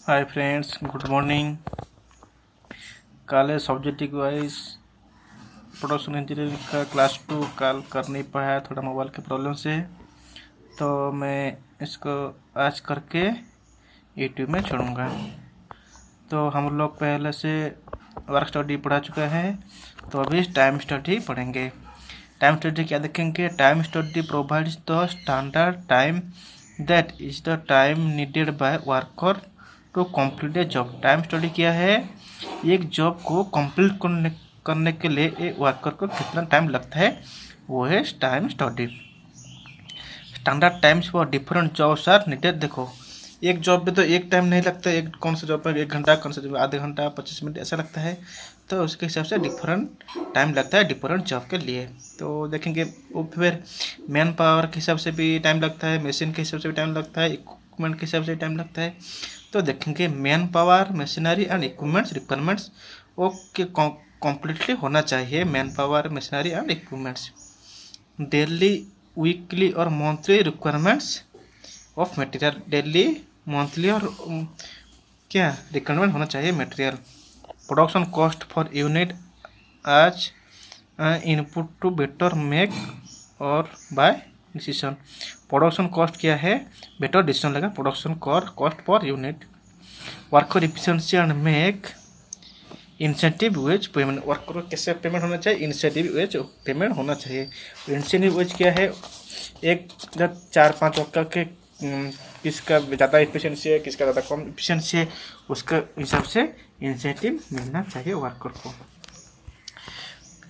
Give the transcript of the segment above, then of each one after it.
Hi friends, good morning. कल subjective wise production engineering का class 2 कल कर नहीं पाया, थोड़ा मोबाइल के प्रॉब्लम से। तो मैं इसको आज करके यूट्यूब में छोड़ूंगा। तो हम लोग पहले से वर्क स्टडी पढ़ा चुका है, तो अभी टाइम स्टडी पढ़ेंगे। टाइम स्टडी क्या देखेंगे? Time study provides the standard time that is the time needed by worker to complete a job. Time study क्या है? एक जॉब को कंप्लीट करने के लिए एक वर्कर को कितना टाइम लगता है, वो है time study. Standard times for different jobs are needed. देखो, एक जॉब में तो एक टाइम नहीं लगता है। कौन सा जॉब में 1 घंटा, कौन सा जॉब में आधे घंटा, 25 मिनट ऐसा लगता है। तो उसके हिसाब से डिफरेंट टाइम लगता है डिफरेंट जॉब के लिए। तो देखेंगे वो फिर मैन पावर के हिसाब से भी टाइम लगता है, मशीन के हिसाब से भी टाइम लगता है, इक्विपमेंट के हिसाब से भी टाइम लगता है। तो देखेंगे man power, machinery and equipments requirements वो कम्प्लीटली होना चाहिए। Man power, machinery and equipments, daily, weekly और monthly requirements of material. Daily, monthly और क्या रिक्वायरमेंट होना चाहिए material. Production cost for unit as input to better make or buy decision. Production cost क्या है? बेटर डिसीजन लगा। Production cost per unit. Worker efficiency and make incentive wage payment. Worker को कैसे payment होना चाहिए? Incentive wage payment होना चाहिए। Incentive veg क्या है? एक जब 4-5 वर्कर के किसका ज़्यादा इफिशिएंसी है, किसका ज़्यादा कम इफिशिएंसी है, उसका हिसाब से इंसेंटिव मिलना चाहिए वर्कर को।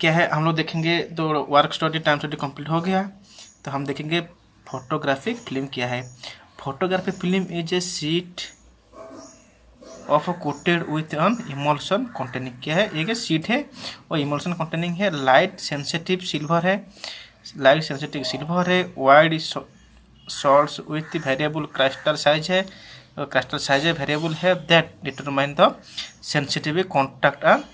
क्या है हम लोग देखेंगे। तो work study, time study complete हो गया। तो हम देखेंगे फोटोग्राफिक फिल्म क्या है। Photographic film is a sheet of coated with an emulsion containing. क्या है? एक शीट है और इमल्शन कंटेनिंग है। लाइट सेंसिटिव सिल्वर है, लाइट सेंसिटिव सिल्वर है। Wide shorts with variable crystal size है, क्रिस्टल साइज है वेरिएबल है। That determine the sensitive contact and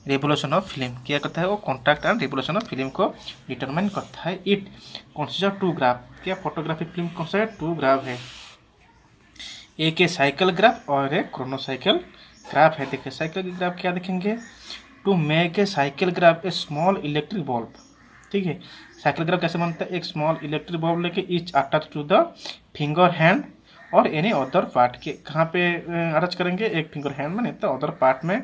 revolution of film. क्या करता है वो? Contact and revolution of film को डिटरमाइन करता है। It consist of 2 graph. क्या फोटोग्राफिक फिल्म कौन सा है? 2 ग्राफ है। एक है साइकिल ग्राफ और एक क्रोनोसाइकिल ग्राफ है। देखिए साइकिल ग्राफ क्या देखेंगे? To make a cycle graph a small electric bulb. ठीक है, साइकिल ग्राफ कैसे बनता है? एक स्मॉल इलेक्ट्रिक बल्ब लेके each attach to the finger hand और एनी अदर पार्ट। के कहाँ पे अटैच करेंगे? एक फिंगर हैंड में, नहीं तो अदर पार्ट में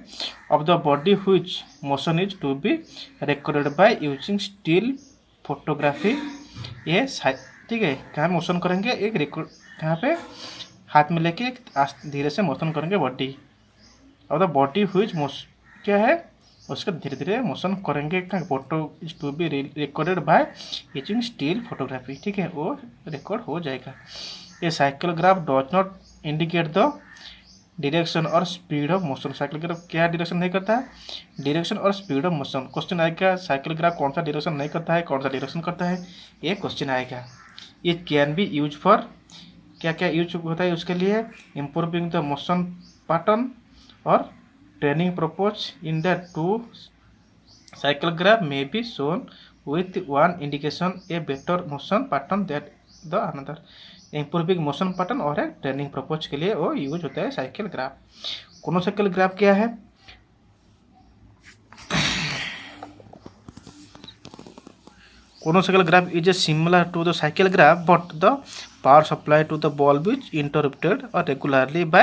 of the body which motion is to be recorded by using still photography. ये ठीक है, कहाँ मोशन करेंगे? एक रिकॉर्ड कहाँ पे? हाथ में लेके धीरे से मोशन करेंगे बॉडी और द बॉडी व्हिच क्या है उसका धीरे धीरे मोशन करेंगे। Photo is to be recorded by using still photography. ठीक है, वो रिकॉर्ड हो जाएगा। ये cycle graph does not indicate the direction और speed of motion. Cycle graph क्या डायरेक्शन नहीं करता है? डायरेक्शन और स्पीड ऑफ मोशन। क्वेश्चन आएगा साइकिल ग्राफ कौन सा डायरेक्शन नहीं करता है, कौन सा डायरेक्शन करता है, ये क्वेश्चन आएगा। ये कैन बी यूज फॉर, क्या क्या यूज होता है उसके लिए? इम्प्रूविंग द मोशन पैटर्न और training propose in the 2 cycle graph may be shown with one indication a better motion pattern that the another. Improving motion pattern और एक training propose के लिए वो यूज होता है साइकिल ग्राफ। क्रोनोसाइकिल ग्राफ क्या है? Chronocycle graph is similar to the cycle graph, but the power supply to the bulb is interrupted or regularly by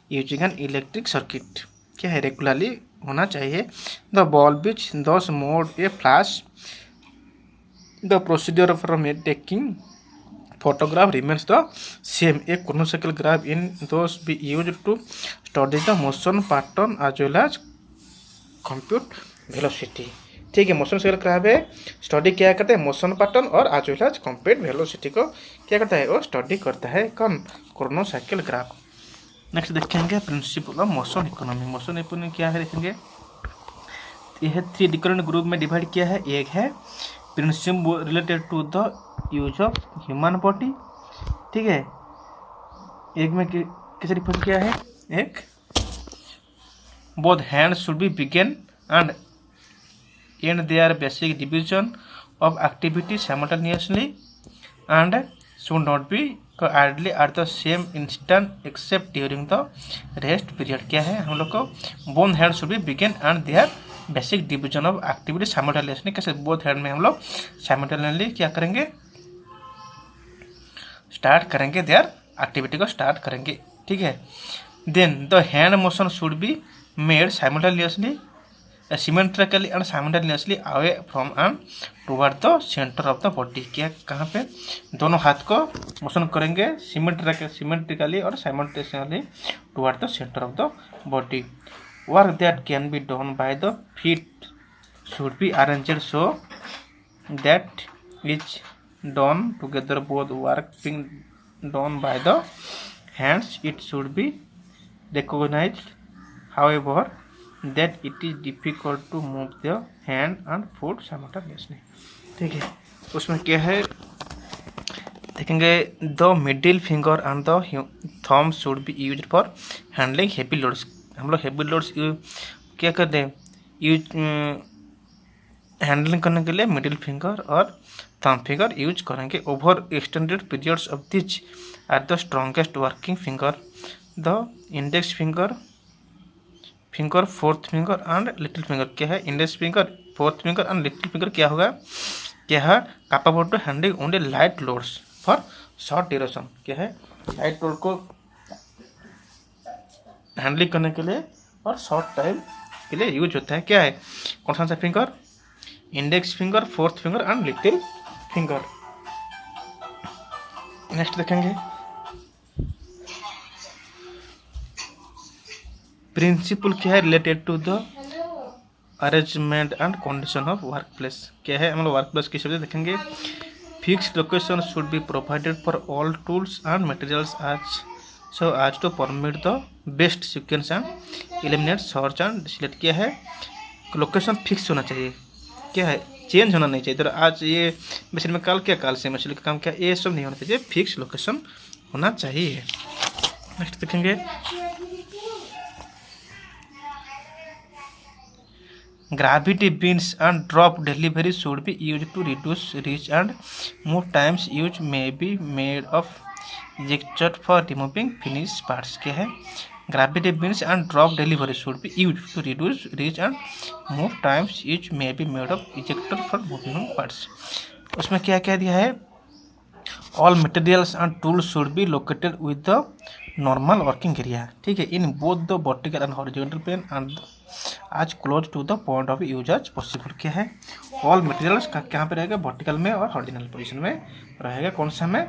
using an electric circuit. क्या है? Regularly होना चाहिए। The bulb is thus mode a flash. The procedure for taking photograph remains the same. A chronocycle graph in those be used to study the motion pattern as well as compute velocity. ठीक है, motion cycle graph है, study क्या करता है? Motion pattern और as well as compare velocity को क्या करता है? वो स्टडी करता है। कौन? Chronocycle graph. नेक्स्ट देखेंगे principle of motion economy. Motion economy क्या है देखेंगे। यह 3 डिफरेंट ग्रुप में डिवाइड किया है। एक है principle related to the use of human body. ठीक है, एक में किसे डिफाइन किया है? एक both hands should be begin and end their basic division of activity simultaneously and should not be idly at the same instant except during the rest period. क्या है, हम लोग को both hand should be begin and their basic division of activity simultaneously. कैसे, both hand में हम लोग simultaneously क्या करेंगे, स्टार्ट करेंगे, देयर एक्टिविटी को स्टार्ट करेंगे। ठीक है, then the hand motion should be made simultaneously symmetrically and simultaneously away from and toward the centre of the body. क्या, कहाँ पे दोनों हाथ को मोशन करेंगे सिमेट्रिकली और simultaneously toward the centre of the body. Work that can be done by the feet should be arranged so that is done together. Both work being done by the hands, it should be recognized however that it is difficult to move the hand and foot simultaneously। ठीक है, उसमें क्या है देखेंगे, the middle finger and the thumb should be used for handling heavy loads. हम लोग heavy loads क्या करते हैं, यूज हैंडलिंग करने के लिए मिडिल फिंगर और थंब फिंगर यूज करेंगे। Over extended periods of this are the strongest working finger. The index finger, fourth finger and little finger. क्या है, index finger, fourth finger and little finger क्या होगा, क्या है, capable to handling only light loads for short duration. क्या है, light load को handling करने के लिए और शॉर्ट टाइम के लिए यूज होता है। क्या है, कौन सा finger, index finger, fourth finger and little finger. Next देखेंगे, प्रिंसिपल क्या है, related to the arrangement and condition of work place. क्या है, हम लोग वर्क प्लेस की शब्द देखेंगे। Fix location should be provided for all tools and materials as to permit the best sequence and eliminate search and delete। क्या है, location fix होना चाहिए। क्या है, चेंज होना नहीं चाहिए। तो आज ये मशीन में काल क्या, काल से मशीन का काम क्या, ये सब नहीं होना चाहिए, फिक्स लोकेशन होना चाहिए। नेक्स्ट देखेंगे, gravity bins and drop delivery should be use to reduce reach and more times use may be made of ejector for removing finish parts. क्या है, gravity bins and drop delivery should be use to reduce reach and more times use may be made of ejector for removing parts. उसमें क्या क्या दिया है, all materials and tools should be located with the normal working area. ठीक है, in both the vertical and horizontal plane and as close to the point of use as possible. क्या है, all materials का कहाँ पे रहेगा, vertical में और हॉरिजॉन्टल पोजीशन में रहेगा। कौन सा में,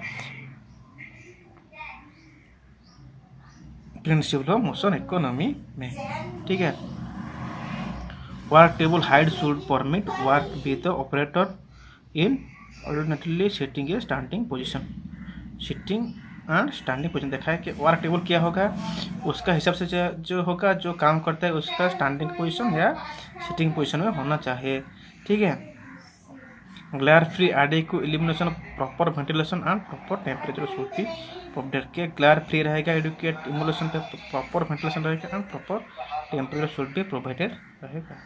प्रिंसिपल ऑफ मोशन इकोनॉमी में। ठीक है, work table height should permit work with the operator in alternately sitting A standing position. Sitting and standing position देखा है कि वर्क टेबल क्या होगा, उसका हिसाब से जो होगा, जो काम करता है उसका स्टैंडिंग पोजीशन या सिटिंग पोजीशन में होना चाहिए। ठीक है, glare free adequate illumination, proper ventilation and proper temperature should be provided. के ग्लेयर फ्री रहेगा, एडिक्वेट इल्यूमिनेशन पे प्रॉपर वेंटिलेशन रहेगा and proper temperature should be provided रहेगा।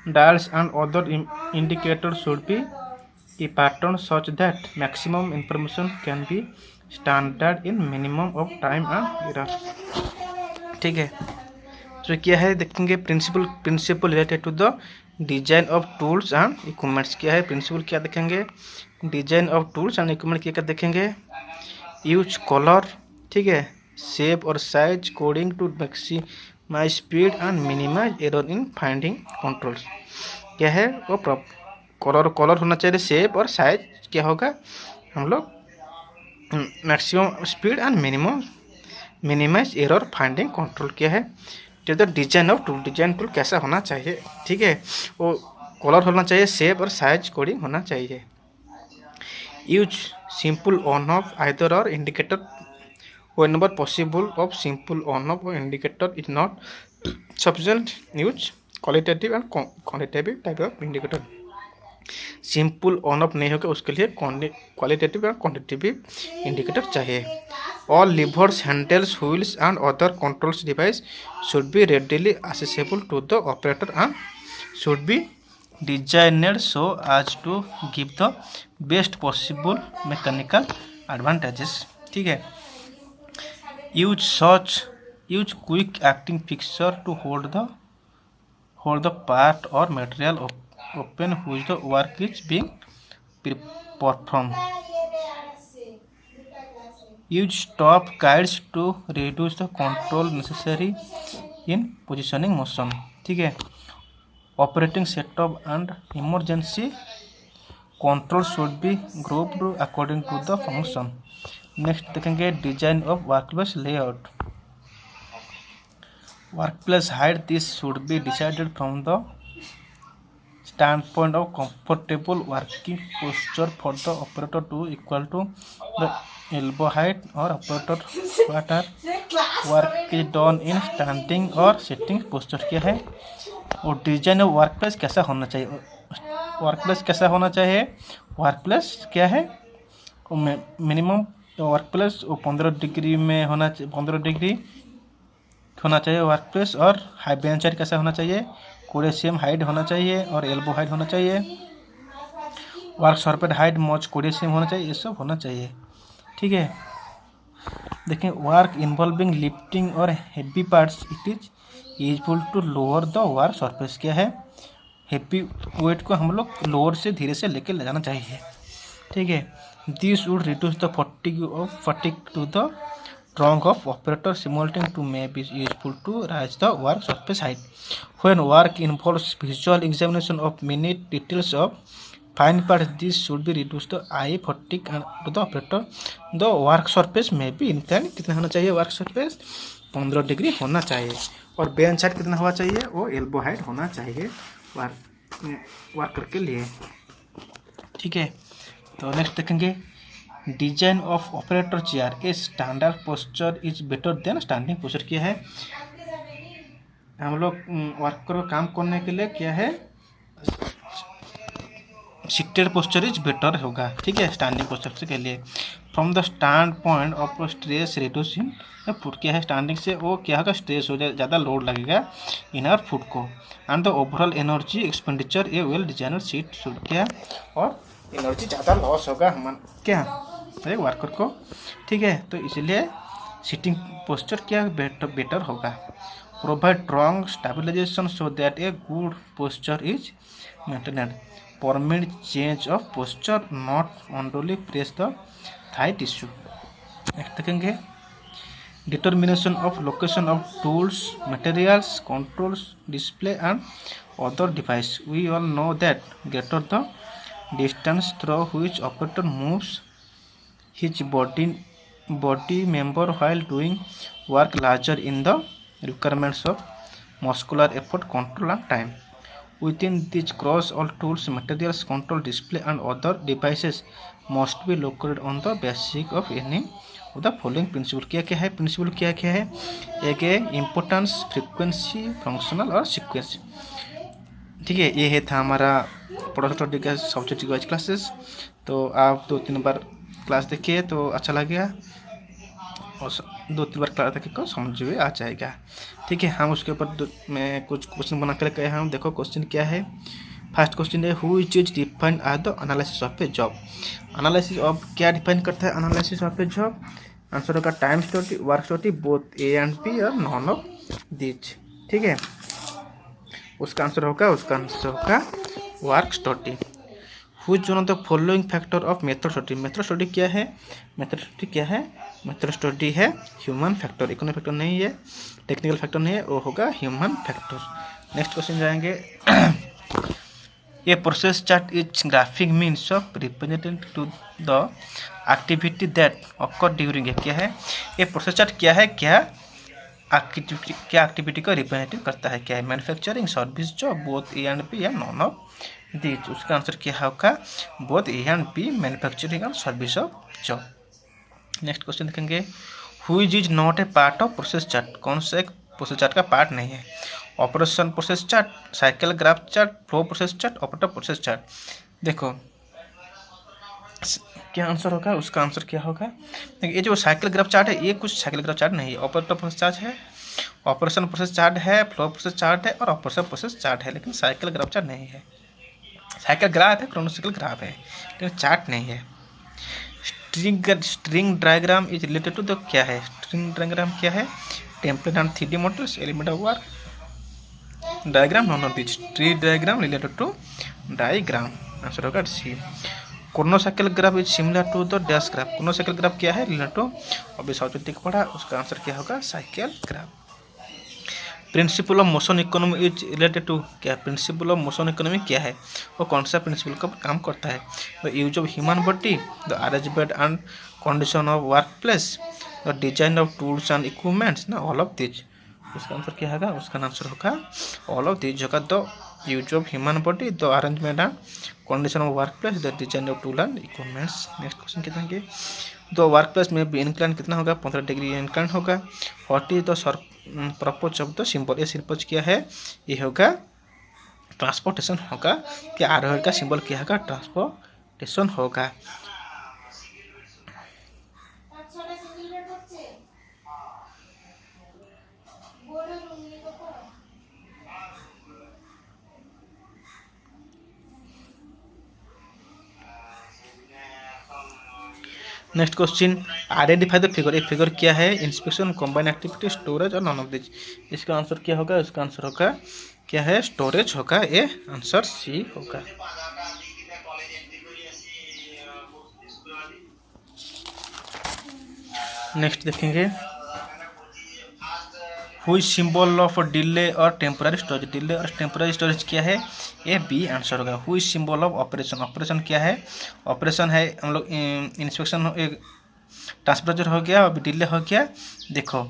Dials and other indicators should be a pattern such that maximum information can be standard in minimum of time and error। ठीक है, तो क्या है देखेंगे, principle related to the design of tools and equipments. क्या है, principle क्या देखेंगे, design of tools and equipment क्या देखेंगे, यूज कलर, ठीक है, शेप और size coding to maximise speed and minimise error in finding controls. क्या है, वो कलर होना चाहिए, शेप और साइज क्या होगा, हम लोग maximum speed and minimise error finding control. क्या है, तो the design of tool, design tool कैसा होना चाहिए। ठीक है, वो कलर होना चाहिए, शेप और साइज कोडिंग होना चाहिए। Use simple on off either और indicator whenever possible of simple on off or indicator is not sufficient, use qualitative and quantitative type of indicator। Simple on off नहीं होगा, उसके लिए क्वालिटेटिव और quantitative indicator चाहिए। All levers, handles, wheels and other controls device should be readily accessible to the operator and should be designed so as to give the best possible mechanical advantages. ठीक है. use quick acting fixture to hold the part or material open which the work is being performed. use stop guides to reduce the control necessary in positioning motion. ठीक है. Operating setup and emergency control should be grouped according to the function. Next देखेंगे design of workplace layout. Workplace height this should be decided from the standpoint of comfortable working posture for the operator to equal to the elbow height or operator what are work is done in standing or sitting posture. क्या है और design of workplace कैसा होना चाहिए. Workplace कैसा होना चाहिए. Workplace क्या है मिनिमम वर्कप्लेस 15 डिग्री में होना चाहिए. 15 डिग्री होना चाहिए वर्कप्लेस. और हाई बेंच हाइट कैसा होना चाहिए. कोडेशियम हाइट होना चाहिए और एल्बो हाइट होना चाहिए. वर्क सरफेस हाइट मच कोडेशियम होना चाहिए. ये सब होना चाहिए. ठीक है. देखें वर्क इन्वॉल्विंग लिफ्टिंग और heavy parts it is useful to lower the work surface. क्या है हेवी वेट को हम लोग लोअर से धीरे से लेके ले जाना चाहिए. ठीक है. This would reduce the fatigue to the trunk of operator simulating to may be useful to raise the work surface height. When work involves visual examination of minute details of fine parts, this should be reduced the eye fatigue and to the operator. The work surface may be inclined. कितना होना चाहिए work surface 15 degree होना चाहिए. और bench height कितना होना चाहिए वो एल्बो हाइट होना चाहिए वर्कर के लिए. ठीक है. तो नेक्स्ट देखेंगे design of operator chair. A standard posture is better than standing posture. क्या है हम लोग वर्कर को काम करने के लिए क्या है सिटेड पोस्चर इज बेटर होगा. ठीक है स्टैंडिंग पोस्चर के लिए. From the stand point of stress reducing foot. क्या है स्टैंडिंग से वो क्या होगा स्ट्रेस हो जाए ज़्यादा लोड लगेगा इन आवर फुट को. And the overall energy expenditure A well designer seat should. क्या और एनर्जी ज़्यादा लॉस होगा हम क्या वर्कर को. ठीक है. तो इसलिए सिटिंग पोस्चर क्या बेटर होगा. Provide strong stabilization so that a good posture is maintained. Permit change of posture not only press the thigh tissue. Next देखेंगे determination of location of tools materials controls display and other device. We all know that greater the distance through which operator moves his body member while doing work larger in the requirements of muscular effort control and time. Within these cross all tools materials control display and other devices must be located on the basic of any of the following principle. क्या क्या है principle क्या क्या है. एक है importance frequency functional और sequence. ठीक है. ये है था हमारा प्रोडक्ट का सब्जेक्ट वाइज क्लासेस. तो आप 2-3 बार क्लास देखिए तो अच्छा लगेगा और 2-3 बार क्लास देखिए को समझ में आ जाएगा. ठीक है. हम उसके ऊपर मैं कुछ क्वेश्चन बना कर गए हम. देखो क्वेश्चन क्या है. फर्स्ट क्वेश्चन है who is defined as the analysis of a job. Analysis of क्या डिफाइन करता है analysis of a job. Answer होगा time study work study both A and B और नॉन ऑफ दिस. ठीक है. उसका आंसर होगा work study. Which one of the following factor of method study. Method study क्या है. मेथड स्टडी क्या है. मेथड स्टडी है ह्यूमन फैक्टर. इकोनॉमिक फैक्टर नहीं है टेक्निकल फैक्टर नहीं है वो होगा ह्यूमन फैक्टर. नेक्स्ट क्वेश्चन जाएंगे. ए process chart is graphic means of representing two the activity that occur during. क्या है ये प्रोसेस चार्ट क्या है क्या एक्टिविटी को रिप्रेजेंट करता है. क्या है manufacturing service job both A and B या नॉन ऑफ दिस. उसका आंसर क्या होगा both A and B manufacturing और service of job. Next question देखेंगे which is not a part of process chart. कौन सा एक प्रोसेस चार्ट का पार्ट नहीं है. Operation process chart cycle graph chart flow process chart operator process chart. देखो क्या आंसर होगा. उसका आंसर क्या होगा. ये जो साइकिल ग्राफ चार्ट है ये कुछ साइकिल ग्राफ चार्ट नहीं है. ऑपरेटर प्रोसेस चार्ट है ऑपरेशन प्रोसेस चार्ट है फ्लो प्रोसेस चार्ट है और ऑपरेशन प्रोसेस चार्ट है लेकिन साइकिल ग्राफ चार्ट नहीं है. साइकिल ग्राफ है, क्रोनोसाइकिल ग्राफ है, लेकिन चार्ट नहीं है। String diagram is related to the क्या है, स्ट्रिंग डायग्राम क्या है, template and 3D models, element of work diagram, none of this. Tree diagram related to diagram, answer होगा C. Chronocycle graph is similar to the dash graph, chronocycle graph क्या है, related to, अभी subject पढ़ा, उसका answer क्या होगा, cycle graph. Principle of motion economy is related to क्या, principle of motion economy क्या है, वो कौन सा प्रिंसिपल का काम करता है, the use of human body, the arrangement and condition of work place, the design of tools and equipments, ना ऑल ऑफ दिस। उसका आंसर क्या होगा, उसका आंसर होगा ऑल ऑफ दिस होगा, the use of human body, the arrangement and condition of work place, the design of tool and equipments. Next question क्या देंगे, तो वर्क प्लेस में भी इंक्लाइन कितना होगा, 15 डिग्री इंक्लाइन होगा। What is the purpose of the symbol, ये symbol क्या है, ये होगा ट्रांसपोर्टेशन होगा, क्या आरोहण का सिंबल क्या होगा, ट्रांसपोर्टेशन होगा। Next question, identify the figure, ये फिगर क्या है, इंस्पेक्शन, कंबाइन एक्टिविटी, स्टोरेज और नॉन ऑफ दिस। इसका आंसर क्या होगा, इसका आंसर होगा क्या है, स्टोरेज होगा, ये आंसर सी होगा। नेक्स्ट देखेंगे, हुई सिंबल ऑफ डिले और टेम्पोररी स्टोरेज, डिले और टेम्पोररी स्टोरेज क्या है, ये बी आंसर होगा। हुई सिंबल ऑफ ऑपरेशन, ऑपरेशन क्या है, ऑपरेशन है हम लोग इंस्पेक्शन, एक ट्रांसपोर्टर हो गया और डिले हो गया। देखो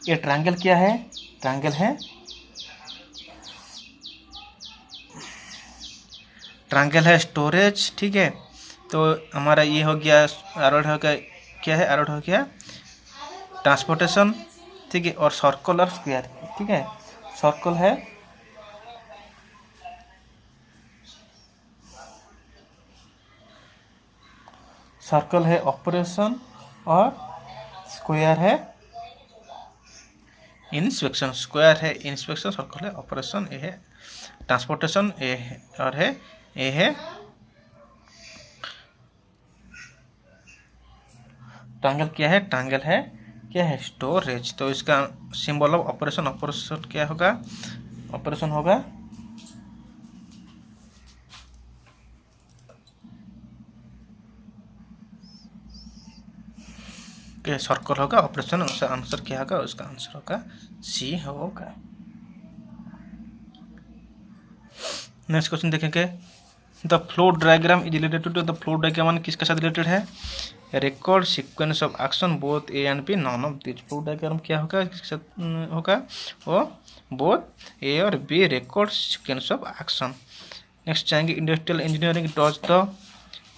ये ट्रायंगल क्या है, ट्रायंगल है, ट्रायंगल है स्टोरेज, ठीक है। तो हमारा ये हो गया आरोड हो गया, क्या है आरोड हो गया ट्रांसपोर्टेशन, ठीक है। और सर्कल और स्क्वायर, ठीक है, सर्कल है ऑपरेशन और स्क्वायर है इंस्पेक्शन, स्क्वायर है इंस्पेक्शन, सर्कल है ऑपरेशन, ये है ट्रांसपोर्टेशन, ये है और है ये है ट्रायंगल, क्या है ट्रायंगल है क्या है स्टोरेज। तो इसका सिंबल ऑफ ऑपरेशन, ऑपरेशन क्या होगा, ऑपरेशन होगा क्या, सर्कल होगा, ऑपरेशन, उसका आंसर क्या होगा, उसका आंसर होगा सी होगा। नेक्स्ट क्वेश्चन देखेंगे, the flow diagram is related to, the flow diagram किसके साथ रिलेटेड है, record sequence of action both A and B, none of this. Flow diagram क्या होगा, किसके साथ होगा, वो बोथ ए और B record sequence of action. Next चाहेंगे, industrial engineering does the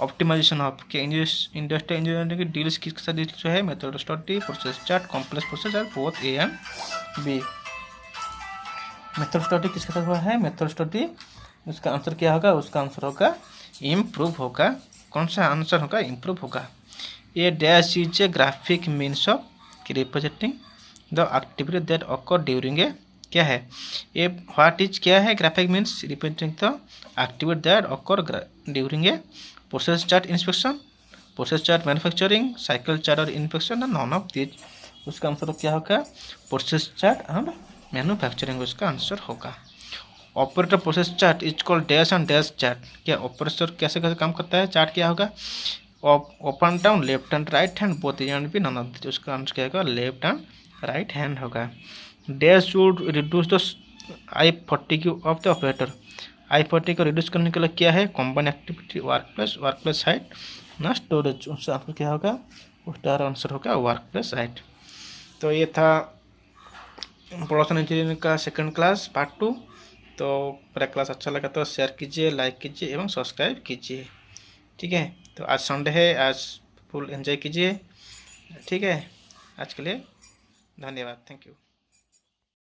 optimization of, क्या इंडस्ट्रियल इंजीनियरिंग की डील्स किसके साथ जो है, method study, process chart, complex process और both A and B. Method study किसके साथ हुआ है, मेथड स्टडी, उसका आंसर क्या होगा, उसका आंसर होगा इम्प्रूव होगा। कौन सा आंसर होगा, इम्प्रूव होगा। A dash is a graphic means of representing the activity that occur during a, क्या है ए, व्हाट इज क्या है, graphic means representing the activity that occur during a process chart inspection, process chart manufacturing, cycle chart और inspection, none of this. उसका answer क्या होगा, process chart and manufacturing, उसका answer होगा। Operator process chart is called dash and dash chart, क्या operator कैसे कैसे काम करता है, चार्ट क्या होगा, up and down, left and right hand, both and भी, नॉन ऑफ दिस। उसका आंसर क्या होगा, लेफ्ट एंड राइट हैंड होगा। Dash should reduce the I fatigue of the operator, I fatigue को रिड्यूस करने के लिए क्या है, combine activity, work place height ना स्टोरेज। उसका आंसर क्या होगा, उसका आंसर होगा वर्क प्लेस हाइट। तो ये था प्रोडक्शन इंजीनियरिंग का सेकंड क्लास पार्ट 2। तो मेरा क्लास अच्छा लगा तो शेयर कीजिए, लाइक कीजिए एवं सब्सक्राइब कीजिए, ठीक है। तो आज संडे है, आज फुल एंजॉय कीजिए, ठीक है। आज के लिए धन्यवाद, थैंक यू।